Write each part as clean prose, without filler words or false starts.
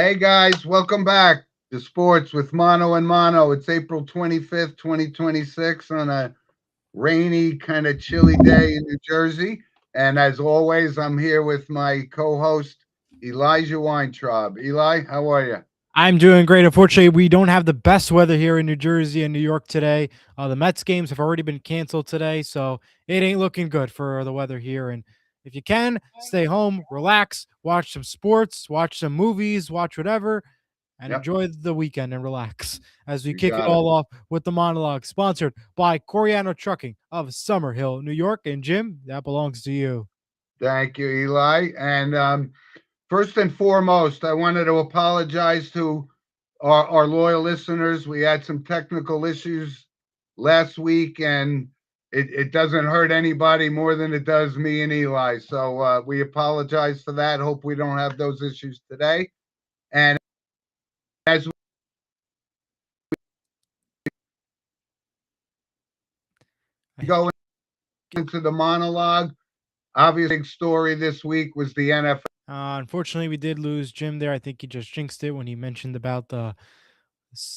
Hey guys, welcome back to Sports with Mono and Mono. It's April 25th, 2026 on a rainy, kind of chilly day in New Jersey. And as always, I'm here with my co-host Elijah Weintraub. Eli, how are you? I'm doing great. Unfortunately, we don't have the best weather here in New Jersey and New York today. The Mets games have already been canceled today, so it ain't looking good for the weather here. And if you can, stay home, relax, watch some sports, watch some movies, watch whatever, and Yep, enjoy the weekend and relax as we you kick it got it. all off with the monologue sponsored by Coriano Trucking of Summerhill, New York. And Jim, that belongs to you. Thank you, Eli. And first and foremost, I wanted to apologize to our loyal listeners. We had some technical issues last week, and it doesn't hurt anybody more than it does me and Eli. So we apologize for that. Hope we don't have those issues today. And as we go into the monologue, obviously, big story this week was the NFL. Unfortunately, we did lose Jim there. I think he just jinxed it when he mentioned about the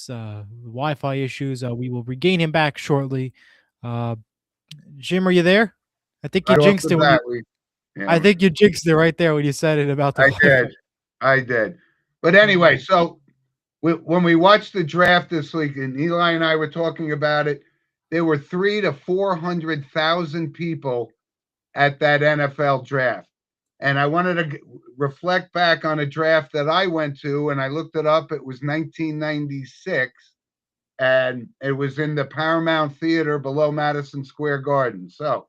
Wi-Fi issues. We will regain him back shortly. Uh, Jim, are you there? I think you Right off jinxed the it when you. bat, I yeah, think you jinxed it right there when you said it about the I Wi-Fi. did. I did. But anyway, so when we watched the draft this week, and Eli and I were talking about it, there were 300 to 400,000 people at that NFL draft. And I wanted to reflect back on a draft that I went to, and I looked it up. It was 1996, and it was in the Paramount Theater below Madison Square Garden. So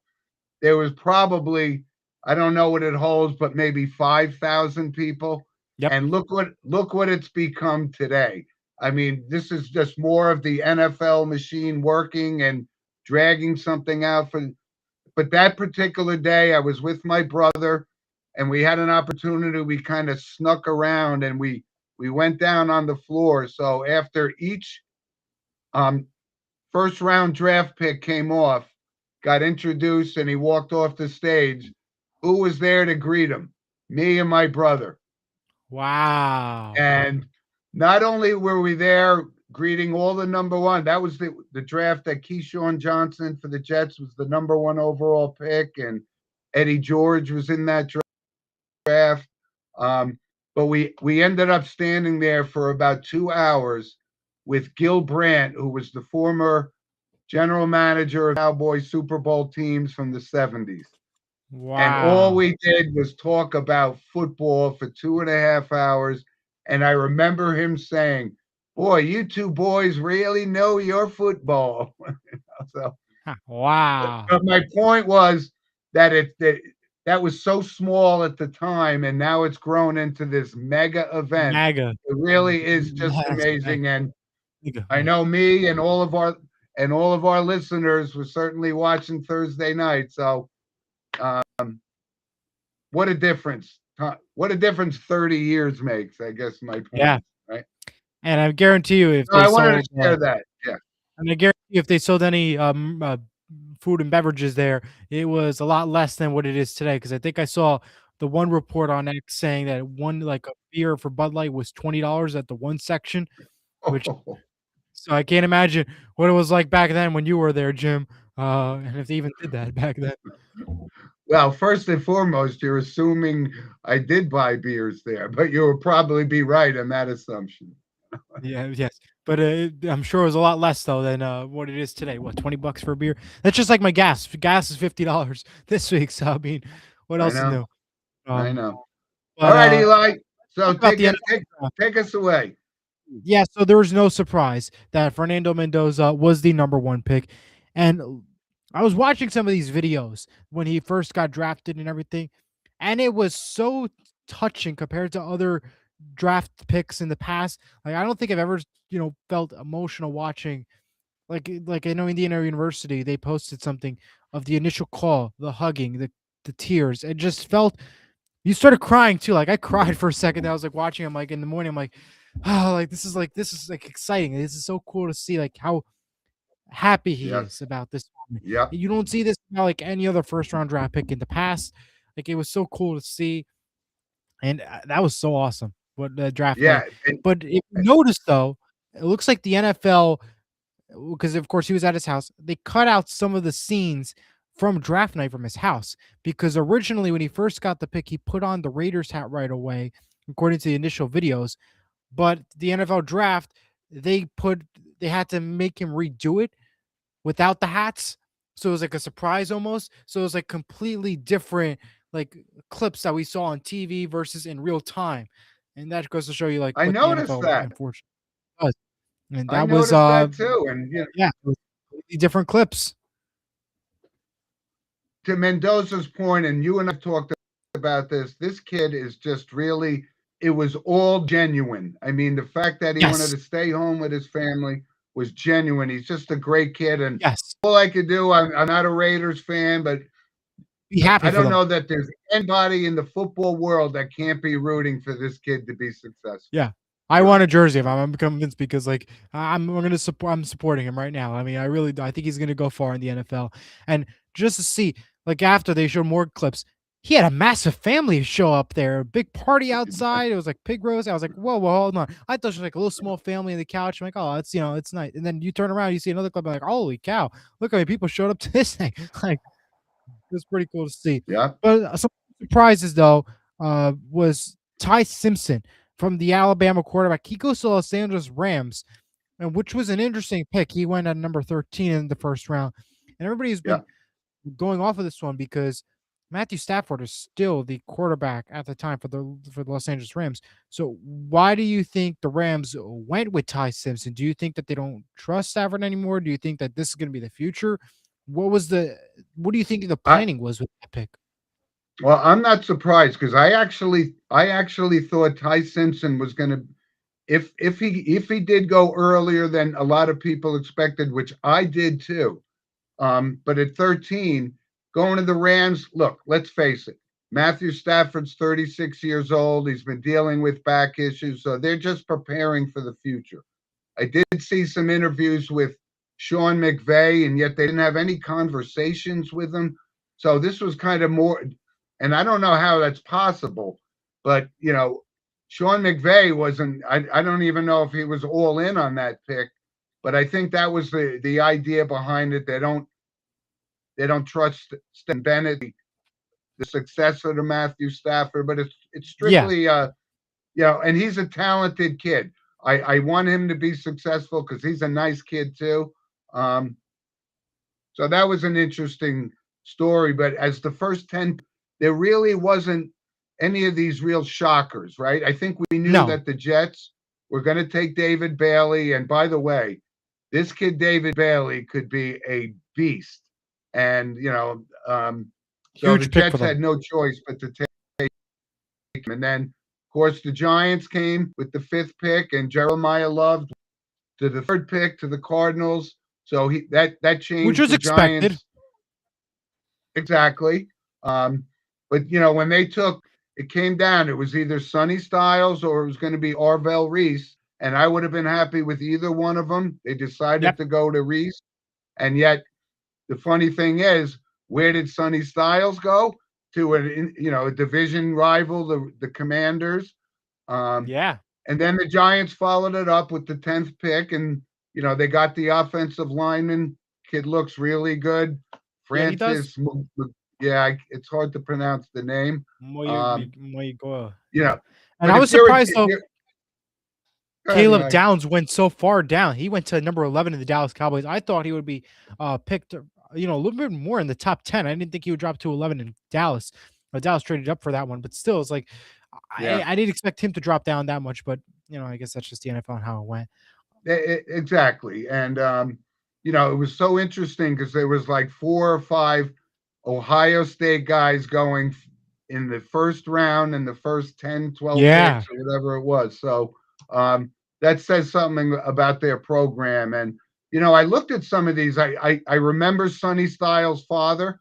there was probably, I don't know what it holds, but maybe 5,000 people. Yep. And look what it's become today. I mean, this is just more of the NFL machine working and dragging something out for. But that particular day, I was with my brother, and we had an opportunity. We kind of snuck around, and we went down on the floor. So after each um, first round draft pick came off, got introduced, and he walked off the stage. Who was there to greet him? Me and my brother. Wow. And not only were we there greeting all the number one, that was the draft that Keyshawn Johnson for the Jets was the number one overall pick, and Eddie George was in that draft. Um, but we ended up standing there for about 2 hours with Gil Brandt, who was the former general manager of Cowboys Super Bowl teams from the 70s. And all Wow. we did was talk about football for 2.5 hours. And I remember him saying, "Boy, you two boys really know your football." So, Wow. but my point was that that was so small at the time, and now it's grown into this mega event. Mega. It really is just Yes, amazing. And mega. I know me and all of our listeners were certainly watching Thursday night. So what a difference! What a difference 30 years makes. I guess my Yeah. point, right? And I guarantee you, if So they I wanted to sold share that. Yeah. And I guarantee you if they sold any food and beverages there, it was a lot less than what it is today. Because I think I saw the one report on X saying that one like a beer for Bud Light was $20 at the one section, which so I can't imagine what it was like back then when you were there, Jim. And if they even did that back then. Well, first and foremost, you're assuming I did buy beers there, but you would probably be right in that assumption. Yeah, yes. But I'm sure it was a lot less though than what it is today. What, $20 for a beer? That's just like my gas. Gas is $50 this week. So I mean, what I else is know. new? I Um, know. All but right, Eli. So talk about the take us away. Yeah, so there was no surprise that Fernando Mendoza was the number one pick. And I was watching some of these videos when he first got drafted and everything, and it was so touching compared to other draft picks in the past. Like I don't think I've ever, felt emotional watching like I know Indiana University, they posted something of the initial call, the hugging, the tears. It just felt you started crying too. Like I cried for a second. I was like watching him like in the morning. I'm like, like this is exciting. This is so cool to see like how happy he Yes. is about this moment. Yep. You don't see this about like any other first round draft pick in the past. Like it was so cool to see, and that was so awesome. what the draft Yeah, night. But if you notice though, it looks like the NFL, because of course he was at his house, they cut out some of the scenes from draft night from his house because originally when he first got the pick, he put on the Raiders hat right away, according to the initial videos. But the NFL draft, they put they had to make him redo it without the hats. So it was like a surprise almost. So it was like completely different like clips that we saw on TV versus in real time. And that goes to show you like I what the noticed NFL that. unfortunately does. And I that was noticed that too. And yeah, it was completely different clips. to Mendoza's point, and you and I talked about this, this kid is just really, it was all genuine. I mean, the fact that he wanted Yes. to stay home with his family was genuine. He's just a great kid. And Yes. all I could do, I'm not a Raiders fan, but Be happy I for don't them. know that there's anybody in the football world that can't be rooting for this kid to be successful. Yeah. I want a jersey of him. I'm convinced because like I'm gonna support. I'm supporting him right now. I mean, I really do. I think he's gonna go far in the NFL. And just to see, like after they showed more clips, he had a massive family show up there, a big party outside. It was like pig roast. I was like, whoa, whoa, hold on. I thought it was like a little small family on the couch. I'm like, oh, it's it's nice. And then you turn around, you see another clip. I'm like, holy cow! Look how many people showed up to this thing. Like it was pretty cool to see. Yeah. But some surprises though was Ty Simpson from the Alabama quarterback. He goes to Los Angeles Rams, and which was an interesting pick. He went at number 13 in the first round, and everybody's Yeah. been going off of this one because Matthew Stafford is still the quarterback at the time for the Los Angeles Rams. So why do you think the Rams went with Ty Simpson? Do you think that they don't trust Stafford anymore? Do you think that this is going to be the future? What do you think the I, planning was with that pick? well, I'm not surprised because I actually thought Ty Simpson was going to, if he did go earlier than a lot of people expected, which I did too. But at 13, going to the Rams, look, let's face it. Matthew Stafford's 36 years old. He's been dealing with back issues. So they're just preparing for the future. I did see some interviews with Sean McVay, and yet they didn't have any conversations with him. So this was kind of more, and I don't know how that's possible, but Sean McVay wasn't. I don't even know if he was all in on that pick, but I think that was the idea behind it. They don't trust Stan Bennett, the successor to Matthew Stafford, but it's Yeah, strictly and he's a talented kid. I want him to be successful because he's a nice kid too. Um, so that was an interesting story. But as the first 10, there really wasn't any of these real shockers, right? I think we knew no, that the Jets were going to take David Bailey. And by the way, this kid, David Bailey, could be a beast. And, so the huge pick for Jets them. had no choice but to take him. And then, of course, the Giants came with the fifth pick, and Jeremiah Love to the third pick to the Cardinals. So that Which changed was the expected. Giants exactly. But when they took it came down, it was either Sonny Styles or it was going to be Arvell Reese, and I would have been happy with either one of them. They decided Yep. to go to Reese, and yet the funny thing is, where did Sonny Styles go? To a division rival, the Commanders. Um, Yeah. and then the Giants followed it up with the 10th pick, and they got the offensive lineman. Kid looks really good. Yeah, he does. Francis, yeah, it's hard to pronounce the name. Um, Moigo. you know, And but I if was you're a, surprised though go ahead, Caleb Eli. Downs went so far down. He went to number 11 in the Dallas Cowboys. I thought he would be picked, a little bit more in the top 10. I didn't think he would drop to 11 in Dallas. Dallas traded up for that one, but still, it's like Yeah, I didn't expect him to drop down that much. But I guess that's just the NFL and how it went. exactly. And it was so interesting because there was like 4 or 5 Ohio State guys going in the first round and the first 10, 12 Yeah. picks or whatever it was. So that says something about their program. And I looked at some of these. I remember Sonny Styles' father,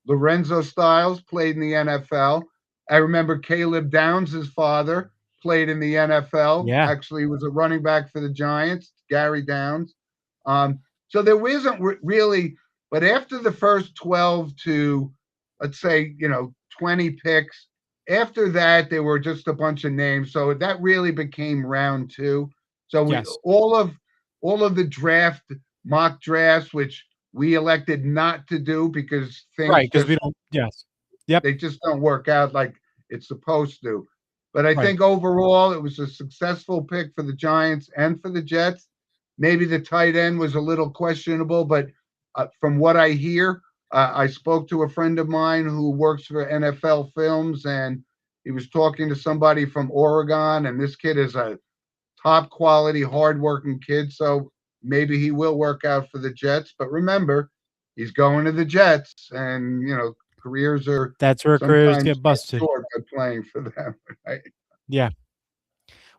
Lorenzo Styles, played in the NFL. I remember Caleb Downs' father played in the NFL. Yeah. Actually, he was a running back for the Giants, Gary Downs. So there isn't really, but after the first 12 to, let's say, 20 picks, after that, there were just a bunch of names. So that really became round two. So we Yes. all of the draft mock drafts, which we elected not to do because things Right, because just we don't. Yes. Yep. they just don't work out like it's supposed to. But I Right. think overall it was a successful pick for the Giants and for the Jets. Maybe the tight end was a little questionable, but from what I hear, I spoke to a friend of mine who works for NFL Films, and he was talking to somebody from Oregon, and this kid is a top quality, hardworking kid. So maybe he will work out for the Jets. But remember, he's going to the Jets, and careers are That's where careers sometimes get cut busted. short by playing for them. Right? Yeah.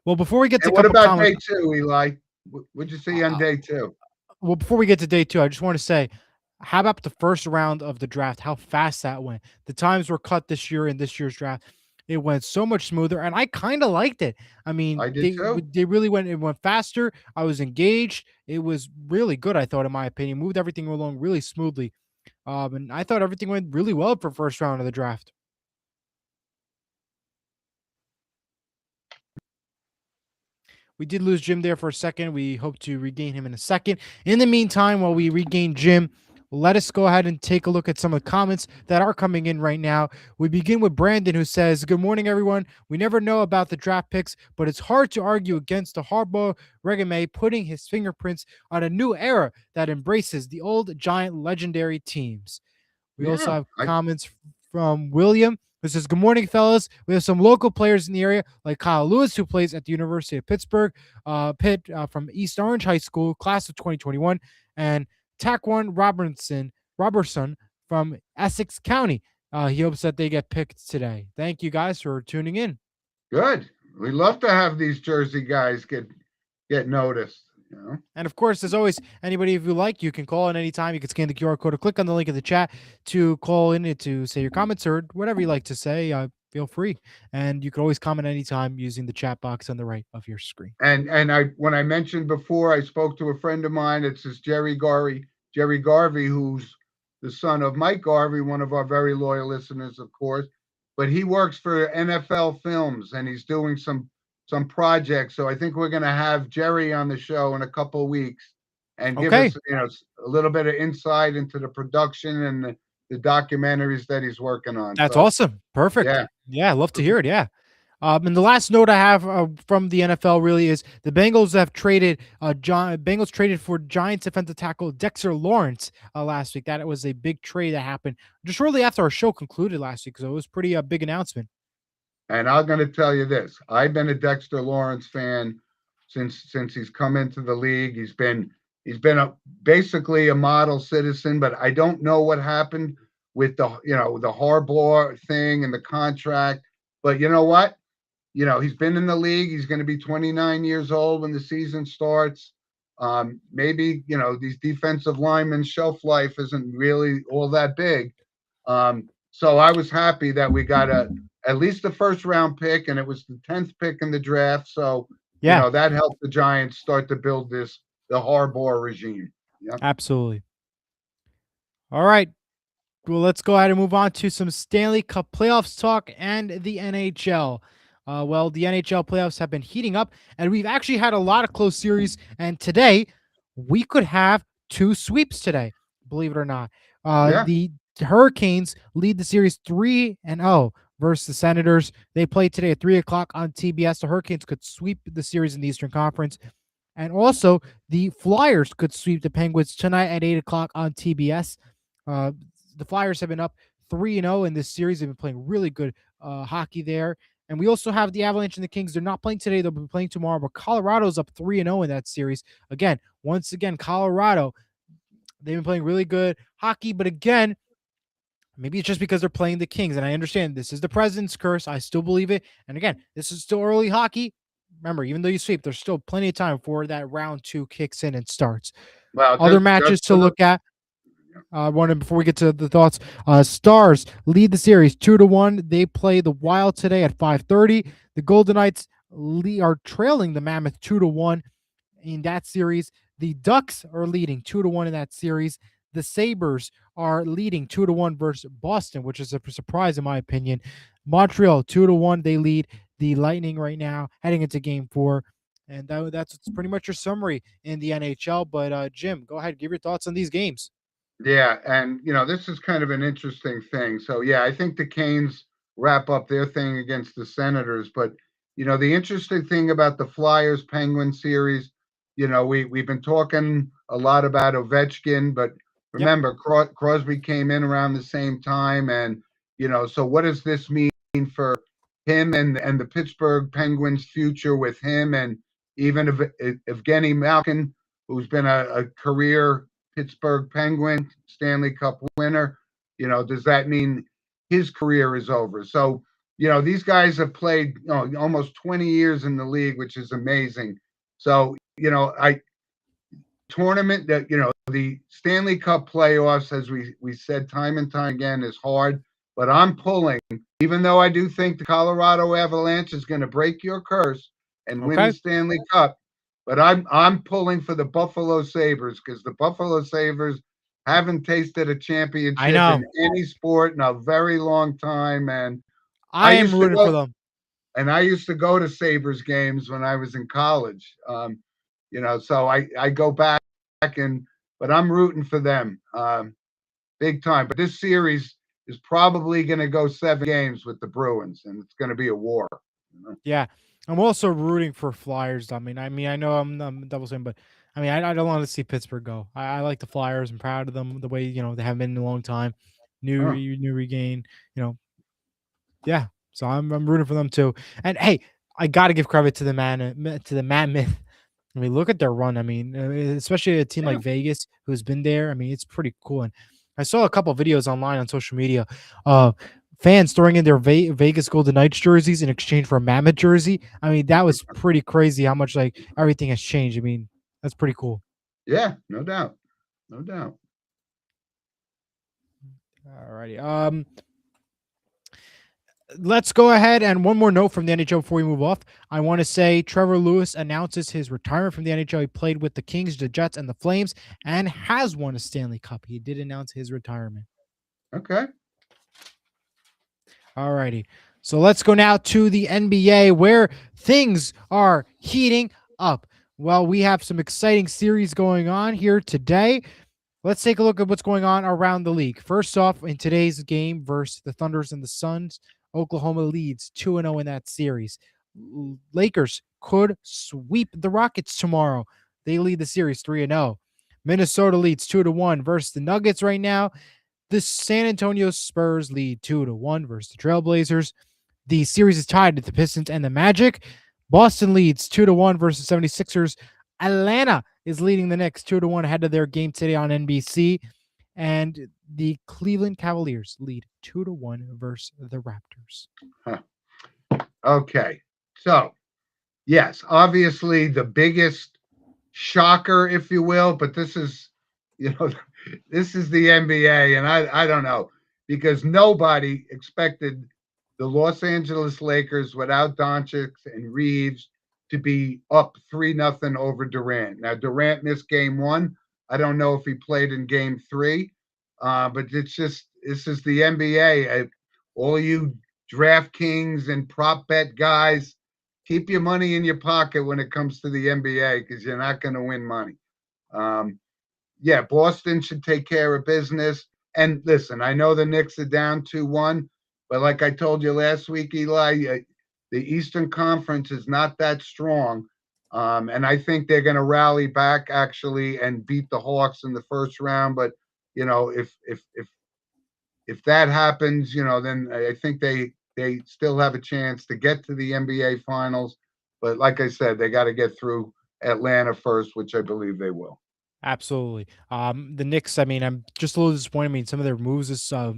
Well, before we get to And a what couple about comments, day two, Eli? What'd you see on uh, day two? well, before we get to day two, I just want to say, how about the first round of the draft? How fast that went. The times were cut this year in this year's draft. It went so much smoother, and I kind of liked it. I mean, I did too. they really went. It went faster. I was engaged. It was really good. I thought, in my opinion, moved everything along really smoothly. And I thought everything went really well for first round of the draft. We did lose Jim there for a second. We hope to regain him in a second. In the meantime, while we regain Jim, let us go ahead and take a look at some of the comments that are coming in right now. We begin with Brandon, who says, "Good morning, everyone. We never know about the draft picks, but it's hard to argue against the Harbaugh resume putting his fingerprints on a new era that embraces the old giant legendary teams." We also Yeah, have comments from William, who says, "Good morning, fellas. We have some local players in the area, like Kyle Lewis, who plays at the University of Pittsburgh, Pitt from East Orange High School, class of 2021, and Taquan Robertson from Essex County. He hopes that they get picked today." Thank you guys for tuning in. good. We love to have these Jersey guys get noticed. And of course, as always, anybody, if you like, you can call at any time. You can scan the QR code or click on the link in the chat to call in and to say your comments or whatever you like to say. Feel free. And you can always comment anytime using the chat box on the right of your screen. And I when I mentioned before, I spoke to a friend of mine. It's this Jerry Garvey, who's the son of Mike Garvey, one of our very loyal listeners, of course. But he works for NFL Films, and he's doing some projects. So I think we're going to have Jerry on the show in a couple of weeks and give Okay. us a little bit of insight into the production and the documentaries that he's working on. That's So awesome. Perfect. yeah, Yeah, I love to hear it. Yeah. And the last note I have from the NFL really is the Bengals have traded Bengals traded for Giants defensive tackle Dexter Lawrence last week. That was a big trade that happened just shortly after our show concluded last week. So it was pretty a big announcement. and I'm going to tell you this: I've been a Dexter Lawrence fan since he's come into the league. He's been basically a model citizen, but I don't know what happened with the Harbaugh thing and the contract. But you know what? He's been in the league. He's going to be 29 years old when the season starts. Maybe these defensive linemen's shelf life isn't really all that big. So I was happy that we got at least the first round pick, and it was the 10th pick in the draft. So Yeah, that helped the Giants start to build the Harbaugh regime. Yeah. absolutely. All right. Well, let's go ahead and move on to some Stanley Cup playoffs talk and the NHL. Well, the NHL playoffs have been heating up, and we've actually had a lot of close series. And today, we could have two sweeps today, believe it or not. Yeah. The Hurricanes lead the series 3-0 versus the Senators. They play today at 3 o'clock on TBS. The Hurricanes could sweep the series in the Eastern Conference. And also, the Flyers could sweep the Penguins tonight at 8 o'clock on TBS. Uh, the Flyers have been up 3-0 in this series. They've been playing really good hockey there. And we also have the Avalanche and the Kings. They're not playing today. They'll be playing tomorrow. But Colorado's up 3-0 in that series. Once again, Colorado, they've been playing really good hockey. But again, maybe it's just because they're playing the Kings. And I understand this is the president's curse. I still believe it. And again, this is still early hockey. Remember, even though you sweep, there's still plenty of time before that round two kicks in and starts. Well, Other matches to look at. Before we get to the thoughts, Stars lead the series 2-1. They play the Wild today at 5:30. The Golden Knights are trailing the Mammoth 2-1 in that series. The Ducks are leading 2-1 in that series. the Sabres are leading 2-1 versus Boston, which is a surprise in my opinion. Montreal 2-1, they lead the Lightning right now, heading into Game 4. And that's pretty much your summary in the NHL. But Jim, go ahead, give your thoughts on these games. Yeah, and this is kind of an interesting thing. So yeah, I think the Canes wrap up their thing against the Senators, but the interesting thing about the Flyers Penguin series, we've been talking a lot about Ovechkin, but Yep. remember Crosby came in around the same time, and so what does this mean for him and the Pittsburgh Penguins' future with him and even Evgeny Malkin, who's been a career Pittsburgh Penguin, Stanley Cup winner. Does that mean his career is over? So, these guys have played almost 20 years in the league, which is amazing. So, I tournament that the Stanley Cup playoffs, as we said time and time again, is hard. But I'm pulling, even though I do think the Colorado Avalanche is going to break your curse and win the Okay. Stanley Cup. But I'm pulling for the Buffalo Sabres because the Buffalo Sabres haven't tasted a I championship in know. any sport in a very long time. And I I am used to rooting for go them. I used to go to Sabres games when I was in college. So I go back and but I'm rooting for them big time. But this series is probably going to go 7 games with the Bruins, and it's going to be a war. Yeah, I'm also rooting for Flyers. I mean, I know I'm double saying, but I mean, I don't want to see Pittsburgh go. I like the Flyers. I'm proud of them the way they haven't been in a long time. Huh. New regain. You know, yeah. So I'm rooting for them too. And hey, I got to give credit to the man myth. I mean, look at their run. I mean, especially a team like Yeah. Vegas who's been there. I mean, it's pretty cool. And I saw a couple of videos online on social media, uh, fans throwing in their Vegas Golden Knights jerseys in exchange for a Mammoth jersey. I mean, that was pretty crazy. How much like everything has changed. I mean, that's pretty cool. Yeah, no doubt. No doubt. Alrighty. Let's go ahead and one more note from the NHL before we move off. I want to say Trevor Lewis announces his retirement from the NHL. He played with the Kings, the Jets, and the Flames, and has won a Stanley Cup. He did announce his retirement. Okay. Alrighty. So let's go now to the NBA where things are heating up. Well, we have some exciting series going on here today. Let's take a look at what's going on around the league. First off, in today's game versus the Thunders and the Suns, Oklahoma leads 2-0 in that series. Lakers could sweep the Rockets tomorrow. They lead the series 3-0. Minnesota leads 2-1 versus the Nuggets right now. The San Antonio Spurs lead 2-1 versus the Trailblazers. The series is tied with the Pistons and the Magic. Boston leads 2-1 versus 76ers. Atlanta is leading the Knicks 2-1 ahead of their game today on NBC. And the Cleveland Cavaliers lead 2-1 versus the Raptors. Huh. Okay. So, yes, obviously the biggest shocker, if you will, but this is, this is the NBA, and I don't know because nobody expected the Los Angeles Lakers without Doncic and Reeves to be up 3-0 over Durant. Now Durant missed game 1. I don't know if he played in game 3, but this is the NBA. All you DraftKings and prop bet guys, keep your money in your pocket when it comes to the NBA because you're not going to win money. Yeah, Boston should take care of business. And listen, I know the Knicks are down 2-1, but like I told you last week, Eli, the Eastern Conference is not that strong. And I think they're going to rally back actually and beat the Hawks in the first round. But if that happens, then I think they still have a chance to get to the NBA Finals. But like I said, they got to get through Atlanta first, which I believe they will. Absolutely. The Knicks, I mean, I'm just a little disappointed. I mean, some of their moves is I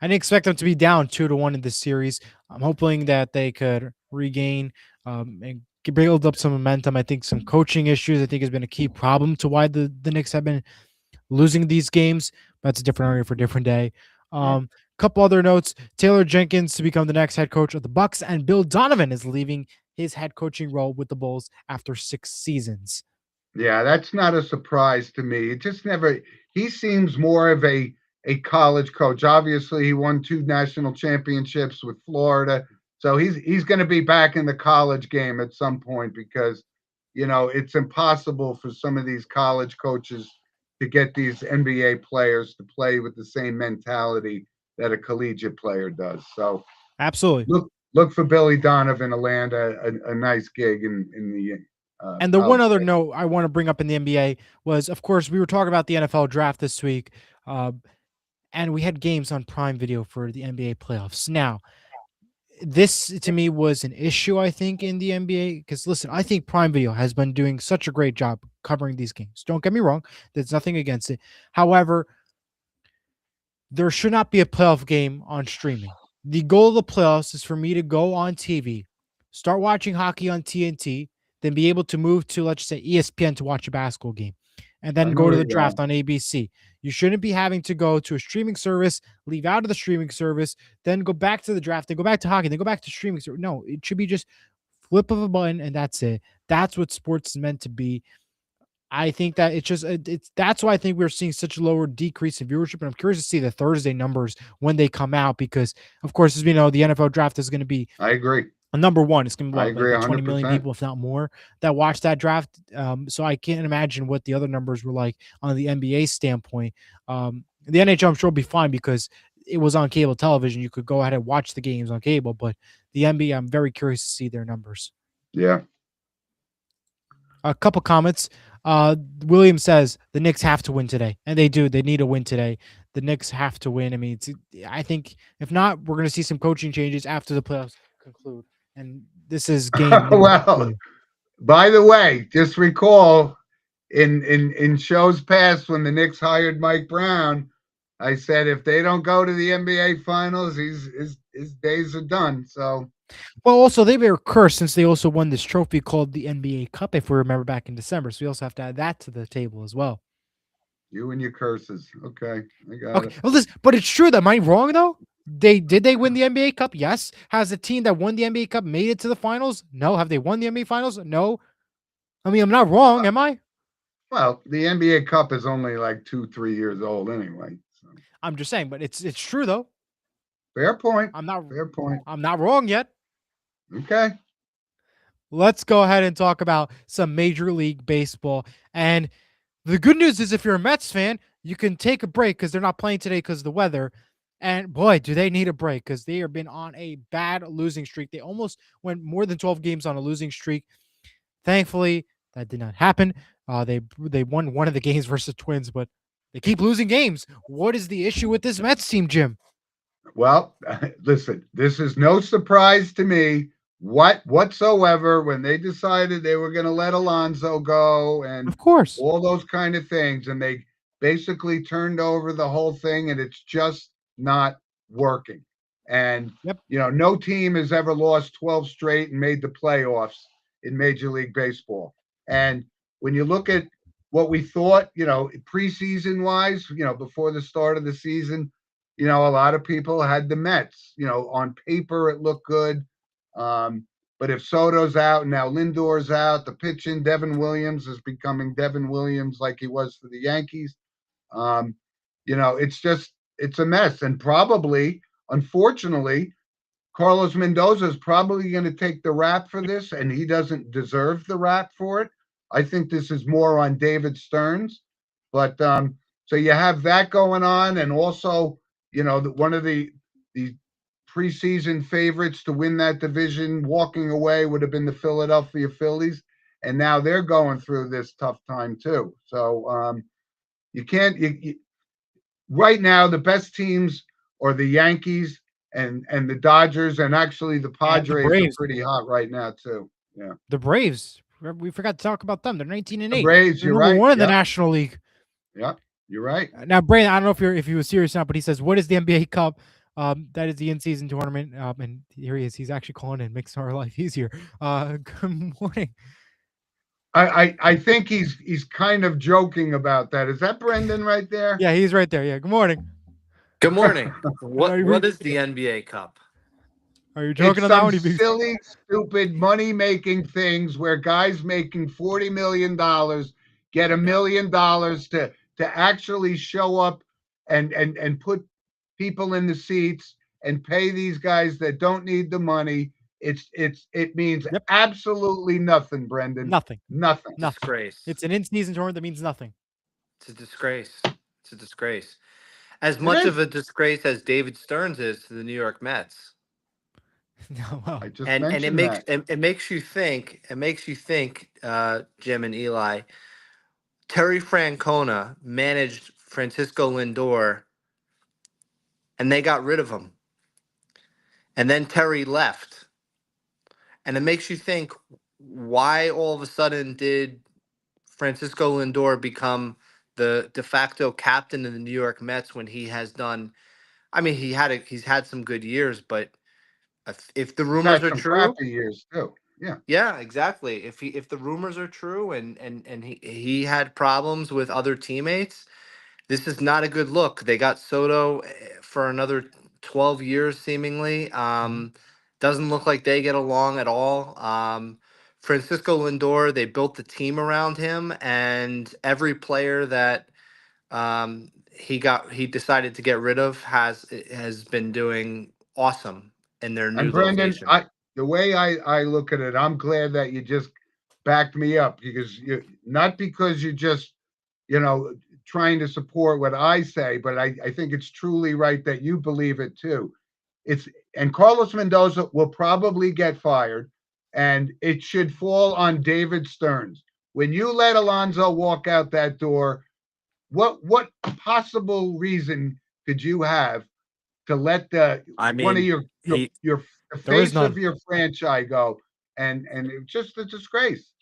didn't expect them to be down 2-1 in this series. I'm hoping that they could regain and build up some momentum. I think some coaching issues, I think, has been a key problem to why the Knicks have been losing these games. But that's a different area for a different day. Right. Couple other notes: Taylor Jenkins to become the next head coach of the Bucks, and Bill Donovan is leaving his head coaching role with the Bulls after 6 seasons. Yeah, that's not a surprise to me. It just never. He seems more of a college coach. Obviously, he won two national championships with Florida, so he's going to be back in the college game at some point because it's impossible for some of these college coaches to get these NBA players to play with the same mentality that a collegiate player does. So Absolutely. look for Billy Donovan to land a nice gig in the And the one college other game. note I want to bring up in the NBA was, of course, we were talking about the NFL draft this week, uh, and we had games on Prime Video for the NBA playoffs. Now, this to me was an issue, I think, in the NBA because listen, I think Prime Video has been doing such a great job covering these games. Don't get me wrong, there's nothing against it. However, there should not be a playoff game on streaming. The goal of the playoffs is for me to go on TV, start watching hockey on TNT, then be able to move to, let's say, ESPN to watch a basketball game, and I then know go to where the you're draft going. on ABC. You shouldn't be having to go to a streaming service, leave out of the streaming service, then go back to the draft, then go back to hockey, then go back to streaming service. No, it should be just flip of a button and that's it. That's what sports is meant to be. I think that it's just it's that's why I think we're seeing such a lower decrease in viewership. And I'm curious to see the Thursday numbers when they come out because, of course, as we know, the NFL draft is going to be I agree. a number one. It's going to be I what, like agree what 20 million 100%. people, if not more, that watch that draft. So I can't imagine what the other numbers were like on the NBA standpoint. The NHL, I'm sure, will be fine because it was on cable television. You could go ahead and watch the games on cable, but the NBA, I'm very curious to see their numbers. Yeah. A couple comments. William says the Knicks have to win today, and they do. They need to win today. The Knicks have to win. I mean, I think if not, we're going to see some coaching changes after the playoffs conclude. And this is game number Well, 2. by the way, just recall in shows past when the Knicks hired Mike Brown, I said if they don't go to the NBA Finals, his days are done. So Well, also they were cursed since they also won this trophy called the NBA Cup, if we remember back in December. So we also have to add that to the table as well. you and your curses. Okay, I got Okay, it. well, listen, but it's true. That am I wrong though? They win the NBA Cup? Yes. Has the team that won the NBA Cup made it to the finals? No. Have they won the NBA Finals? No. I mean, I'm not wrong, am I? Well, the NBA Cup is only like 2, 3 years old anyway. So I'm just saying, but it's true though. fair point. I'm not Fair point. I'm not wrong yet. Okay. Let's go ahead and talk about some Major League Baseball. And the good news is if you're a Mets fan, you can take a break because they're not playing today because of the weather. And boy, do they need a break because they have been on a bad losing streak. They almost went more than 12 games on a losing streak. Thankfully, that did not happen. They won one of the games versus Twins, but they keep losing games. What is the issue with this Mets team, Jim? Well, listen, this is no surprise to me whatsoever when they decided they were going to let Alonso go and Of course. all those kind of things. And they basically turned over the whole thing and it's just not working. And, Yep. no team has ever lost 12 straight and made the playoffs in Major League Baseball. And when you look at what we thought, preseason wise, before the start of the season, a lot of people had the Mets. On paper it looked good. But if Soto's out and now Lindor's out, the pitching, Devin Williams is becoming Devin Williams like he was for the Yankees. Um, it's a mess. And probably, unfortunately, Carlos Mendoza is probably going to take the rap for this, and he doesn't deserve the rap for it. I think this is more on David Stearns. But so you have that going on, and also, one of the preseason favorites to win that division walking away would have been the Philadelphia Phillies, and now they're going through this tough time too. So you can't. Right now, the best teams are the Yankees and the Dodgers, and actually the And the Padres are Braves. pretty hot right now too. Yeah, The Braves. We forgot to talk about them. They're 19 and the 8. Braves. They're You're number right. 1 in the Yep, National League. yep. You're right. Now, Brandon, I don't know if he was serious or not, but he says, "What is the NBA Cup?" That is the in-season tournament. And here he is. He's actually calling in, makes our life easier. Good morning. I think he's kind of joking about that. Is that Brendan right there? Yeah, he's right there. Yeah. Good morning. Good morning. Are What you, is the NBA Cup? are you It's joking on that some one? silly, stupid money making things where guys making $40 million get $1 million to actually show up and put people in the seats and pay these guys that don't need the money. It means Yep. absolutely nothing, Brendan. Nothing. Nothing. Nothing. Disgrace. It's an in-season tournament that means nothing. It's a disgrace. It's a disgrace. As It much is. of a disgrace as David Stearns is to the New York Mets. No, well, I just And it mentioned makes that. it makes you think. Jim and Eli. Terry Francona managed Francisco Lindor, and they got rid of him. And then Terry left, and it makes you think, why all of a sudden did Francisco Lindor become the de facto captain of the New York Mets when he has done? I mean, he's had some good years, but if the He's rumors had are some true, crappy years too. Yeah. yeah, exactly. If the rumors are true and he had problems with other teammates, this is not a good look. They got Soto for another 12 years seemingly. Doesn't look like they get along at all. Francisco Lindor, they built the team around him, and every player that he decided to get rid of has been doing awesome in their new And Brendan, location. the way I look at it, I'm glad that you just backed me up, because you, not because you're just, you know, trying to support what I say, but I think it's truly right that you believe it too. It's and Carlos Mendoza will probably get fired, and it should fall on David Stearns. When you let Alonso walk out that door, what possible reason could you have to let the I one of mean, he your the there is face of none. your franchise go, and it's just a disgrace.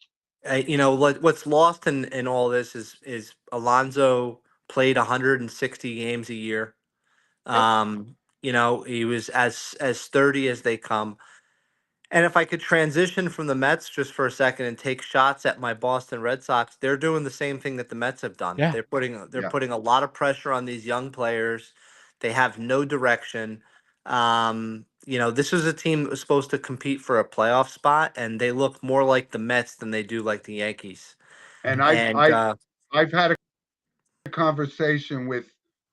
what's lost in all this is Alonso played 160 games a year. Yep. He was as sturdy as they come. And if I could transition from the Mets just for a second and take shots at my Boston Red Sox, they're doing the same thing that the Mets have done. Yeah. They're Yeah. putting a lot of pressure on these young players. They have no direction. This was a team that was supposed to compete for a playoff spot, and they look more like the Mets than they do like the Yankees. And And I've had a conversation with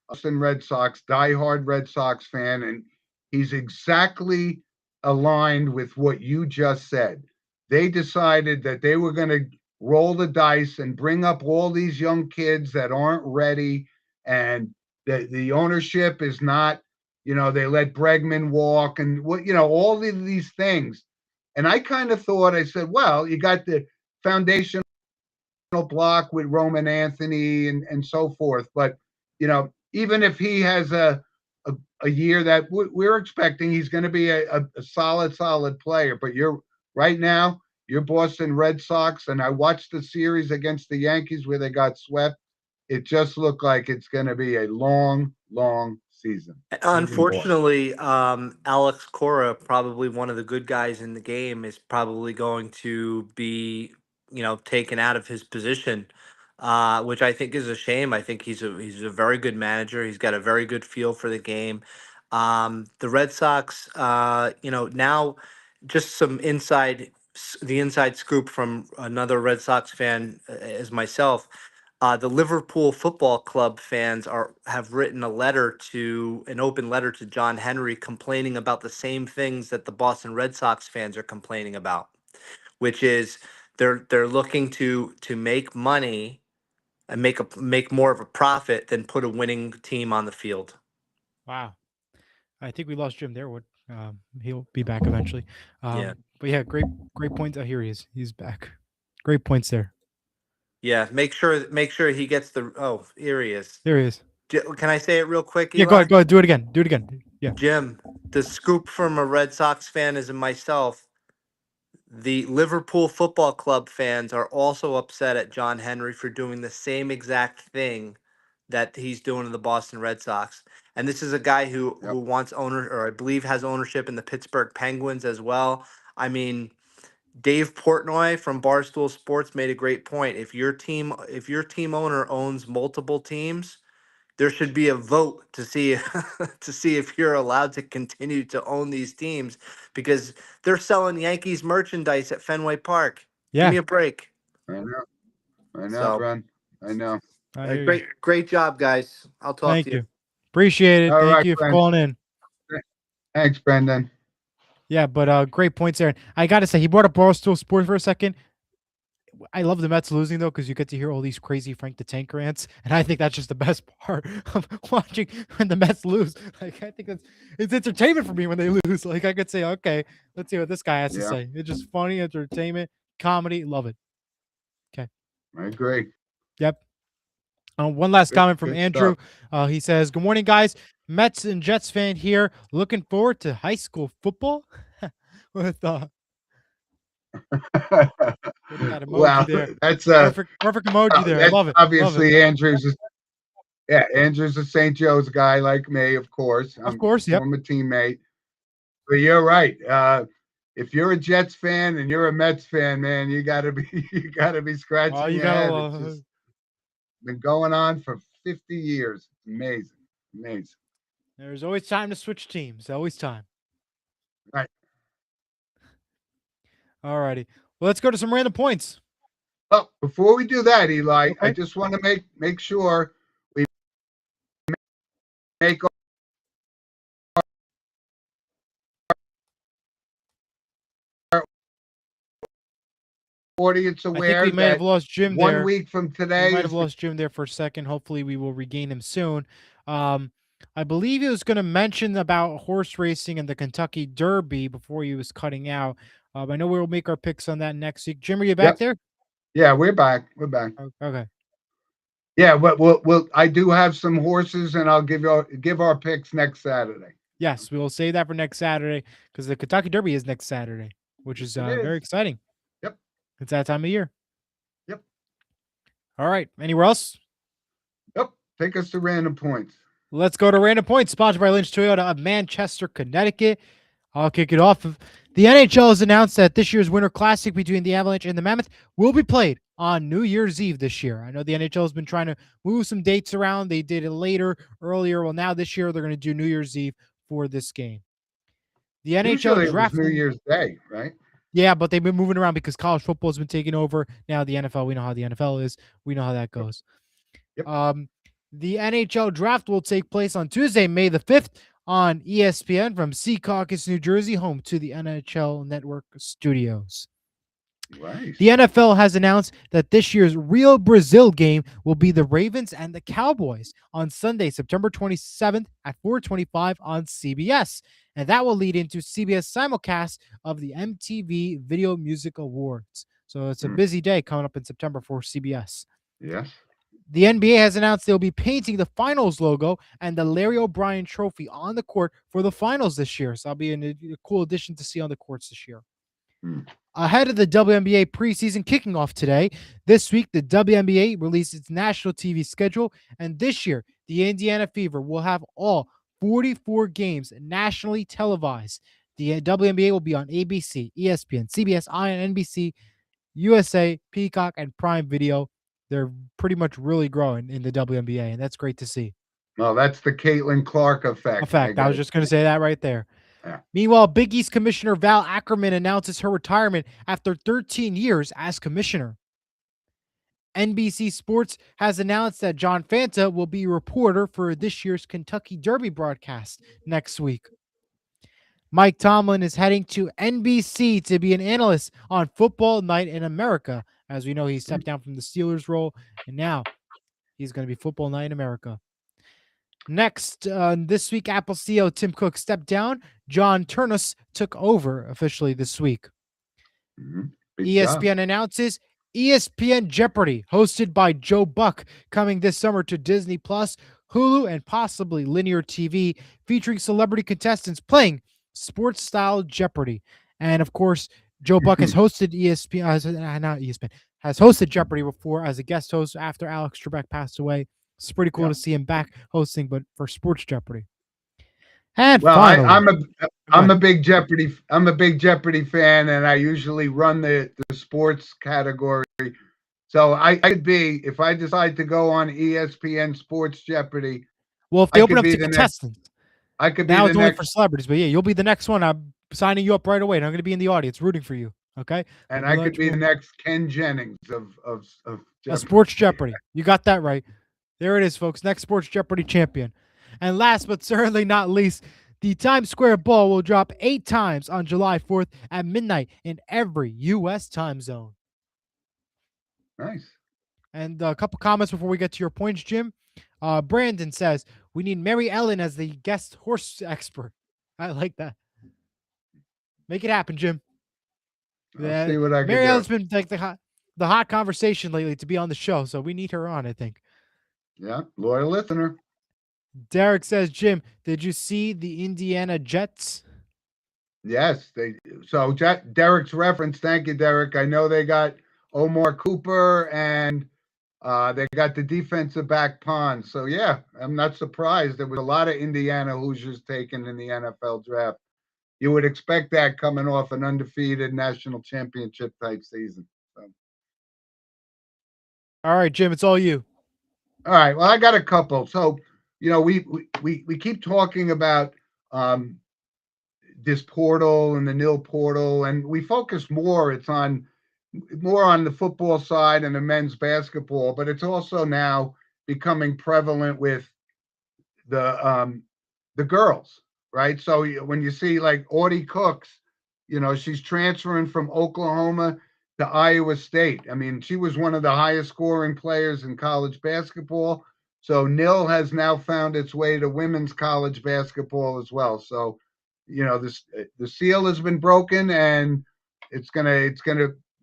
Boston Red Sox, diehard Red Sox fan, and he's exactly aligned with what you just said. They decided that they were going to roll the dice and bring up all these young kids that aren't ready, and the ownership is not, they let Bregman walk, and all of these things. And I kind of thought, I said, well, you got the foundation block with Roman Anthony and so forth. But even if he has a year that we're expecting, he's going to be a solid player. But you're right now, you're Boston Red Sox, and I watched the series against the Yankees where they got swept. It just looked like it's going to be a long season. unfortunately, Alex Cora, probably one of the good guys in the game, is probably going to be, taken out of his position, which I think is a shame. I think he's a very good manager. He's got a very good feel for the game. The Red Sox, now just the inside scoop from another Red Sox fan as myself. The Liverpool Football Club fans have written an open letter to John Henry, complaining about the same things that the Boston Red Sox fans are complaining about, which is they're looking to make money and make more of a profit than put a winning team on the field. Wow. I think we lost Jim there. He'll be back eventually. Yeah. But yeah, great points. Oh, here he is. He's back. Great points there. Yeah, make sure he gets the. Oh, here he is. There he is. Can I say it real quick, Yeah, Eli? go ahead. Do it again. Do it again. Yeah. Jim, the scoop from a Red Sox fan is myself. The Liverpool Football Club fans are also upset at John Henry for doing the same exact thing that he's doing to the Boston Red Sox. And this is a guy who Yep. wants or I believe has ownership in the Pittsburgh Penguins as well. I mean, Dave Portnoy from Barstool Sports made a great point. If your team owner owns multiple teams, there should be a vote to see to see if you're allowed to continue to own these teams, because they're selling Yankees merchandise at Fenway Park. Give Yeah. me a break. I know, So Bren. I know. I hear you. Great job, guys. I'll talk Thank to you. you. Appreciate it. All Thank right, you for friend. calling in. Thanks, Brendan. Yeah, but great points there. I gotta say, he brought up Barstool Sports for a second. I love the Mets losing though, because you get to hear all these crazy Frank the Tank rants, and I think that's just the best part of watching when the Mets lose. Like I think it's entertainment for me when they lose. Like I could say, okay, let's see what this guy has to Yeah, say. It's just funny entertainment, comedy, love it. Okay, I agree. yep. One last Good, comment from good Andrew. stuff. He says, "Good morning, guys. Mets and Jets fan here. Looking forward to high school football." with with that emoji Well, there. that's Perfect emoji there. I that's love it. Love it. obviously Andrew's a St. Joe's guy like me, of course. Of I'm course, yep. former teammate. But you're right. If you're a Jets fan and you're a Mets fan, man, you gotta be Oh, scratching you your gotta head. It's just been going on for 50 years. It's amazing. Amazing. There's always time to switch teams. Always time. Right. Alrighty. Well, let's go to some random points. Oh, before we do that, Eli, I Okay. just want to make sure we make our audience I think aware we might have that lost Jim 1 there. week from We today might have is the lost Jim there for a second. Hopefully, we will regain him soon. I believe he was going to mention about horse racing and the Kentucky Derby before he was cutting out. I know we'll make our picks on that next week. Jim, are you back Yep. there? Yeah, we're back. We're back. Okay. Yeah, but we'll I do have some horses, and I'll give our picks next Saturday. Yes, we will save that for next Saturday because the Kentucky Derby is next Saturday, which is It very is. exciting. Yep. It's that time of year. Yep. All right. Anywhere else? Yep. Take us to random points. Let's go to Random Points, sponsored by Lynch Toyota of Manchester, Connecticut. I'll kick it off. The NHL has announced that this year's Winter Classic between the Avalanche and the Mammoth will be played on New Year's Eve this year. I know the NHL has been trying to move some dates around. They did it earlier. Well, now this year they're going to do New Year's Eve for this game. The NHL Usually it was draft. New Year's Day, right? Yeah, but they've been moving around because college football has been taking over. Now the NFL, we know how the NFL is. We know how that goes. Yep. The NHL draft will take place on Tuesday, May the 5th on ESPN from Secaucus, New Jersey, home to the NHL Network studios. Right. The NFL has announced that this year's Real Brazil game will be the Ravens and the Cowboys on Sunday, September 27th at 4:25 on CBS. And that will lead into CBS simulcast of the MTV Video Music Awards. So it's a busy day coming up in September for CBS. Yes. The NBA has announced they'll be painting the finals logo and the Larry O'Brien trophy on the court for the finals this year. So that'll be a cool addition to see on the courts this year. Ahead of the WNBA preseason kicking off today, this week the WNBA released its national TV schedule, and this year the Indiana Fever will have all 44 games nationally televised. The WNBA will be on ABC, ESPN, CBS, ION, NBC, USA, Peacock, and Prime Video. They're pretty much really growing in the WNBA, and that's great to see. Well, that's the Caitlin Clark effect. I was just going to say that right there. Yeah. Meanwhile, Big East Commissioner Val Ackerman announces her retirement after 13 years as commissioner. NBC Sports has announced that John Fanta will be a reporter for this year's Kentucky Derby broadcast next week. Mike Tomlin is heading to NBC to be an analyst on Football Night in America. As we know, he stepped down from the Steelers role, and now he's going to be Football Night in America. Next, this week, Apple CEO Tim Cook stepped down. John Turnus took over officially this week. ESPN announces ESPN Jeopardy, hosted by Joe Buck, coming this summer to Disney Plus, Hulu, and possibly linear TV, featuring celebrity contestants playing sports-style Jeopardy. And of course, Joe Buck has hosted has hosted Jeopardy before as a guest host after Alex Trebek passed away. It's pretty cool to see him back hosting, but for Sports Jeopardy. And well, finally, I'm a big Jeopardy fan, and I usually run the sports category. So I could be, if I decide to go on ESPN Sports Jeopardy. Well, if they open up to contestants, I could now be it's only for celebrities, but yeah, you'll be the next one. I'm signing you up right away, and I'm going to be in the audience rooting for you. Okay, And we'll be I could much be the more next Ken Jennings of a Jeopardy. Sports Jeopardy. You got that right. There it is, folks. Next Sports Jeopardy champion. And last but certainly not least, the Times Square Ball will drop 8 times on July 4th at midnight in every U.S. time zone. Nice. And a couple comments before we get to your points, Jim. Brandon says, we need Mary Ellen as the guest horse expert. I like that. Make it happen, Jim. I'll Yeah, see what I can Mary do. Ellen's been like the hot conversation lately to be on the show, so we need her on, I think. Yeah, loyal listener. Derek says, Jim, did you see the Indiana Jets? Yes, they. So Derek's reference. Thank you, Derek. I know they got Omar Cooper and they got the defensive back Pond. So yeah, I'm not surprised. There was a lot of Indiana Hoosiers taken in the NFL draft. You would expect that coming off an undefeated national championship type season. So. All right, Jim, it's all you. All right. Well, I got a couple. So, we keep talking about this portal and the nil portal, and we focus more. It's on more on the football side and the men's basketball, but it's also now becoming prevalent with the girls, right? So when you see like Audie Cooks, she's transferring from Oklahoma to Iowa State. I mean, she was one of the highest scoring players in college basketball. So nil has now found its way to women's college basketball as well. So, the seal has been broken, and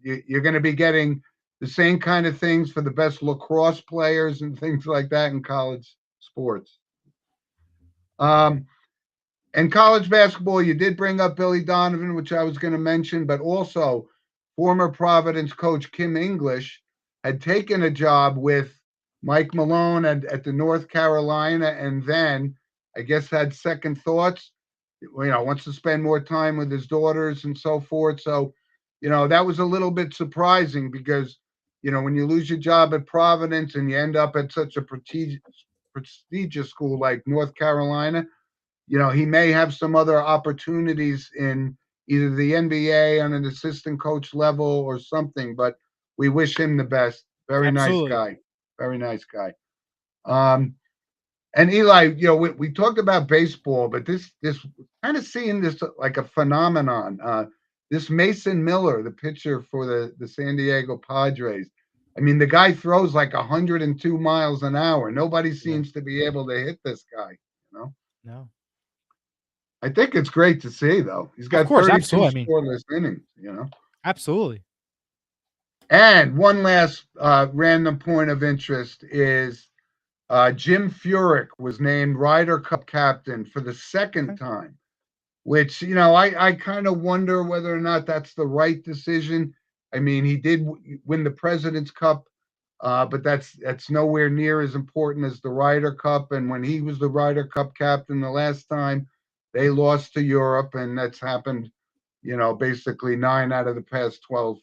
you're gonna be getting the same kind of things for the best lacrosse players and things like that in college sports. And college basketball, you did bring up Billy Donovan, which I was going to mention, but also former Providence coach Kim English had taken a job with Mike Malone at the North Carolina, and then I guess had second thoughts. Wants to spend more time with his daughters and so forth. So, that was a little bit surprising because, when you lose your job at Providence and you end up at such a prestigious school like North Carolina, he may have some other opportunities in either the NBA on an assistant coach level or something, but we wish him the best. Very nice Absolutely. guy. Very nice guy. And Eli, we talked about baseball, but this kind of seeing this like a phenomenon. This Mason Miller, the pitcher for the San Diego Padres. I mean, the guy throws like 102 miles an hour. Nobody seems to be able to hit this guy, No. I think it's great to see, though. He's Of got course, 32 absolutely. I mean, scoreless innings, absolutely. And one last random point of interest is Jim Furyk was named Ryder Cup captain for the second time, which, I kind of wonder whether or not that's the right decision. I mean, he did win the President's Cup, but that's nowhere near as important as the Ryder Cup. And when he was the Ryder Cup captain the last time, they lost to Europe, and that's happened, basically 9 out of the past 12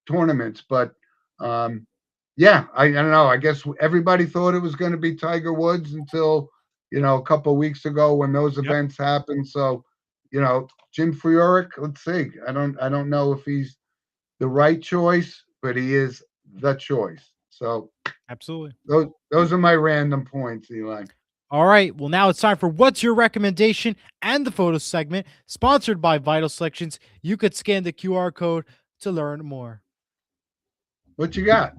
tournaments. But yeah, I don't know. I guess everybody thought it was going to be Tiger Woods until a couple of weeks ago when those events happened. So, Jim Furyk, let's see. I don't know if he's the right choice, but he is the choice. So Absolutely. those are my random points, Eli. All right. Well, now it's time for What's Your Recommendation and the photo segment, sponsored by Vital Selections. You could scan the QR code to learn more. What you got?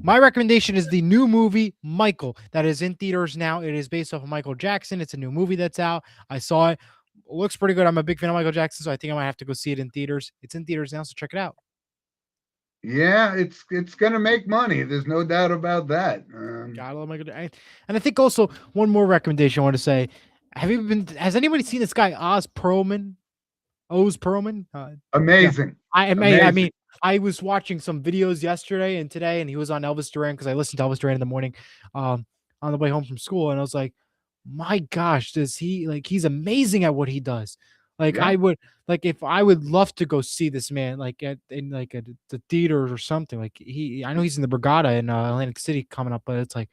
My recommendation is the new movie Michael that is in theaters now. It is based off of Michael Jackson. It's a new movie that's out. I saw it. Looks pretty good. I'm a big fan of Michael Jackson, so I think I might have to go see it in theaters. It's in theaters now, so check it out. Yeah, it's gonna make money. There's no doubt about that. Gotta love Michael. And I think also one more recommendation I want to say: Has anybody seen this guy Oz Perlman? Oz Perlman? Amazing. Yeah. Amazing. I mean, I was watching some videos yesterday and today, and he was on Elvis Duran because I listened to Elvis Duran in the morning, on the way home from school, and I was like, my gosh, he's amazing at what he does. Like Yeah. I would if I would love to go see this man at the theater or something. Like I know he's in the Borgata in Atlantic City coming up, but it's like,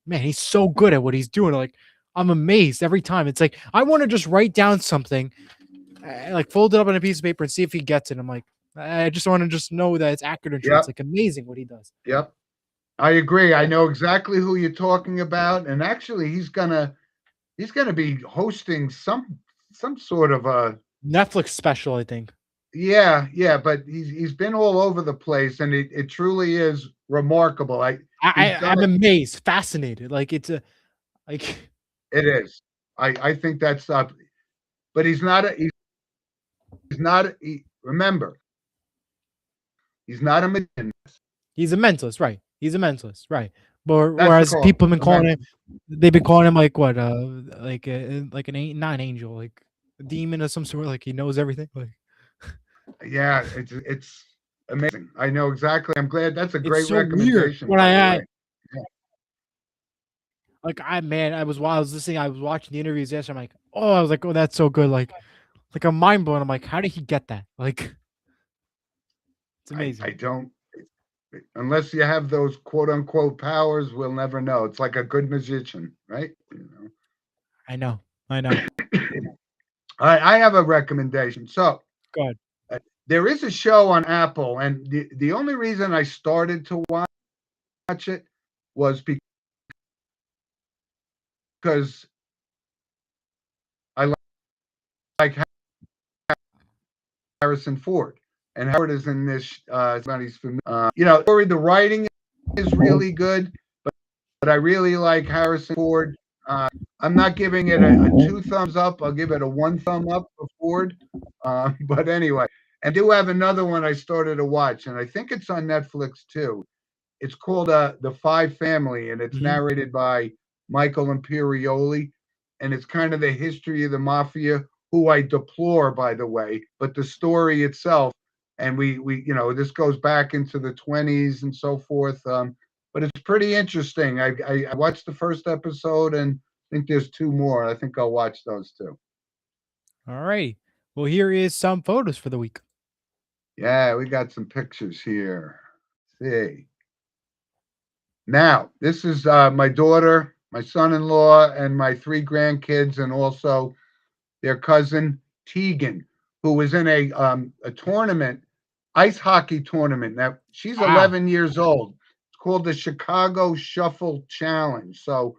man, he's so good at what he's doing. Like I'm amazed every time. It's like I want to just write down something I like fold it up on a piece of paper and see if he gets it. I'm like, I just want to just know that it's accurate and true. It's Yep. like amazing what he does. Yep. I agree. I Yeah. know exactly who you're talking about. And actually he's gonna be hosting some sort of a Netflix special, I think. yeah, but he's been all over the place, and it truly is remarkable. He's done I'm it. amazed, fascinated. Like it's a like It is. I think that's but he's not he's not remember, he's not a magician. he's a mentalist, right? He's a mentalist, right? But That's the whereas call. people have been A calling him, mentalist. they've been calling him like what, like not an angel, like a demon of some sort. Like he knows everything. Like Yeah, it's amazing. I know exactly. I'm glad. That's a it's great so weird recommendation, when by I the had way. Yeah. like I was while I was listening, I was watching the interviews yesterday. I'm like, oh, I was like, oh, that's so good. Like I'm mind blown. I'm like, how did he get that? Like it's amazing. I don't unless you have those quote unquote powers, we'll never know. It's like a good magician, right? I know. I know. I have a recommendation. So Go ahead. there is a show on Apple, and the only reason I started to watch it was because I like Harrison Ford, and Howard is in this. Somebody's familiar. Story. The writing is really good, but I really like Harrison Ford. I'm not giving it a 2 thumbs up. I'll give it a 1 thumb up for Ford. But anyway, and I do have another one I started to watch, and I think it's on Netflix too. It's called The Five Family, and it's Mhm. narrated by Michael Imperioli, and it's kind of the history of the mafia, who I deplore, by the way, but the story itself, and we this goes back into the 20s and so forth. But it's pretty interesting. I watched the first episode, and I think there's 2 more. I think I'll watch those too. All right. Well, here is some photos for the week. Yeah, we got some pictures here. Let's see. Now, this is my daughter, my son-in-law, and my 3 grandkids, and also their cousin Tegan, who was in a tournament, ice hockey tournament. Now, she's Wow. 11 years old. It's called the Chicago Shuffle Challenge. So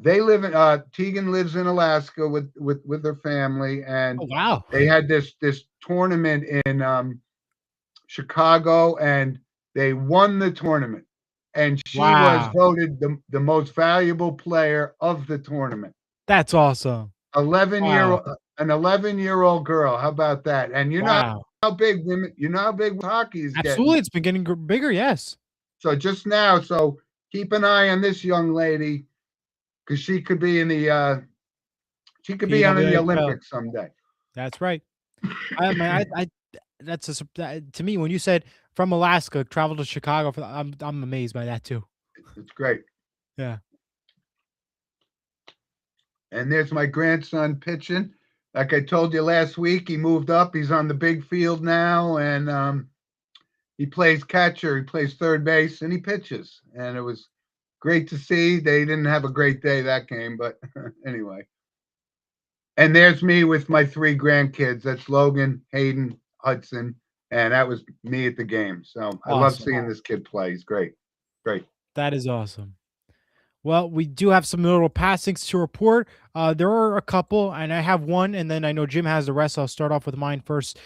they live in Tegan lives in Alaska with her family, and Oh, wow. they had this tournament in Chicago, and they won the tournament. And she was Wow. voted the most valuable player of the tournament. That's awesome. 11-year Wow. an 11-year-old girl. How about that? And Wow. how big women, how big hockey is getting. Absolutely. It's been getting bigger. Yes. So just now, so keep an eye on this young lady, because she could be in the on the PWHL. Olympics someday. That's right. I mean, that's to me when you said from Alaska travel to Chicago. I'm amazed by that too. It's great. Yeah. And there's my grandson pitching. Like I told you last week, he moved up. He's on the big field now, and he plays catcher, he plays third base, and he pitches. And it was great to see. They didn't have a great day that game, but anyway. And there's me with my 3 grandkids. That's Logan, Hayden, Hudson, and that was me at the game. So I love Awesome. seeing this kid play. He's great. Great. That is awesome. Well, we do have some little passings to report. There are a couple, and I have one, and then I know Jim has the rest. I'll start off with mine first.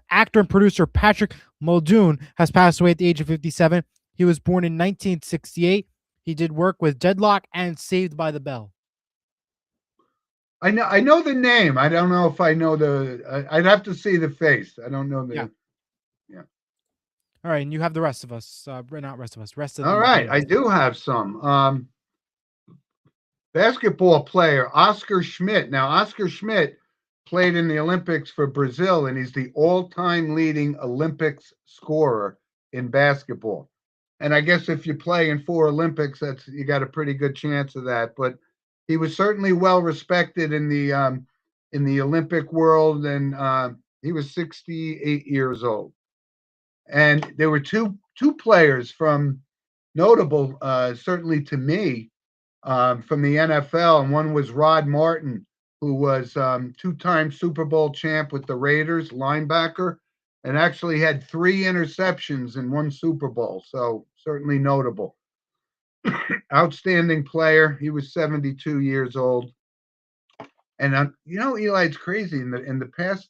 Actor and producer Patrick Muldoon has passed away at the age of 57. He was born in 1968. He did work with Deadlock and Saved by the Bell. I know the name. I don't know if I know I'd have to see the face. I don't know Yeah. yeah. All right, and you have the rest of us. Not rest of us. Rest of All the right, I names. do have some. Basketball player Oscar Schmidt. Now, Oscar Schmidt played in the Olympics for Brazil, and he's the all-time leading Olympics scorer in basketball. And I guess if you play in 4 Olympics, you got a pretty good chance of that. But he was certainly well respected in the Olympic world, and he was 68 years old. And there were two players from notable, certainly to me, from the NFL, and one was Rod Martin, who was two-time Super Bowl champ with the Raiders, linebacker, and actually had 3 interceptions in one Super Bowl. So certainly notable. Outstanding player. He was 72 years old. And Eli, it's crazy. In the past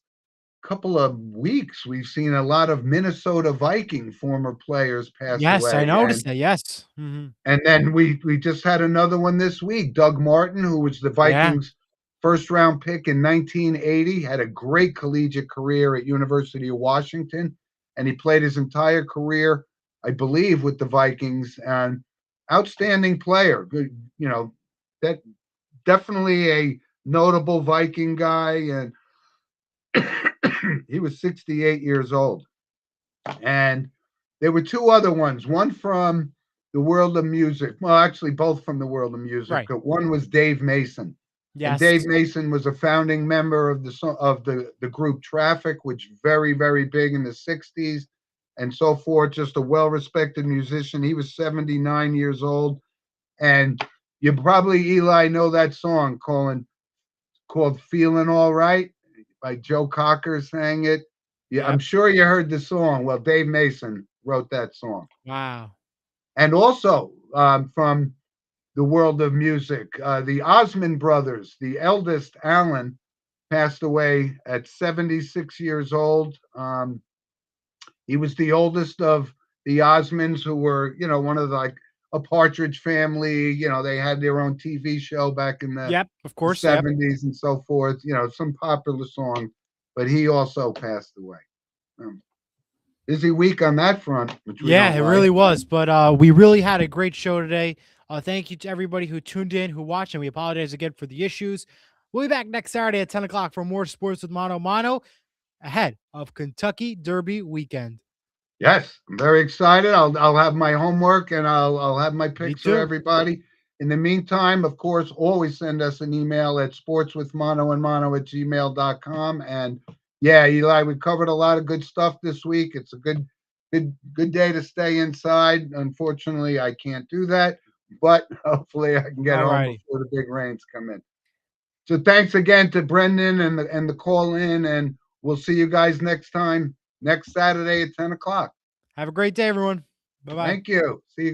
couple of weeks, we've seen a lot of Minnesota Viking former players pass Yes, I away. noticed that. Yes. Mhm. And then we just had another one this week. Doug Martin, who was the Yeah. Vikings' first round pick in 1980, had a great collegiate career at University of Washington, and he played his entire career, I believe, with the Vikings. And outstanding player. Good, that definitely a notable Viking guy, and he was 68 years old. And there were 2 other ones, one from the world of music. Well, actually, both from the world of music. Right. One was Dave Mason, and Yes. Dave Mason was a founding member of the group Traffic, which very very big in the '60s, and so forth. Just a well-respected musician. He was 79 years old, and you probably, Eli, know that song called "Feeling All Right" by Joe Cocker sang it. Yeah, I'm Yep. sure you heard the song. Well, Dave Mason wrote that song. Wow. And also from the world of music, the Osmond brothers, the eldest, Alan, passed away at 76 years old. He was the oldest of the Osmonds, who were, one of like a Partridge Family. They had their own TV show back in the Yep. Of the course. Yep. 70s and so forth, some popular song, but he also passed away. Um, Busy week on that front, which we Yeah, don't it like. really was. But we really had a great show today. Thank you to everybody who tuned in, who watched, and we apologize again for the issues. We'll be back next Saturday at 10 o'clock for more sports with Mono ahead of Kentucky Derby weekend. Yes, I'm very excited. I'll have my homework and I'll have my Me picks for too. everybody. In the meantime, of course, always send us an email at sportswithmono@gmail.com. And yeah, Eli, we covered a lot of good stuff this week. It's a good day to stay inside. Unfortunately, I can't do that, but hopefully I can get All home righty. before the big rains come in. So thanks again to Brendan and the call in, and we'll see you guys next Saturday at 10 o'clock. Have a great day, everyone. Bye bye. Thank you. See you.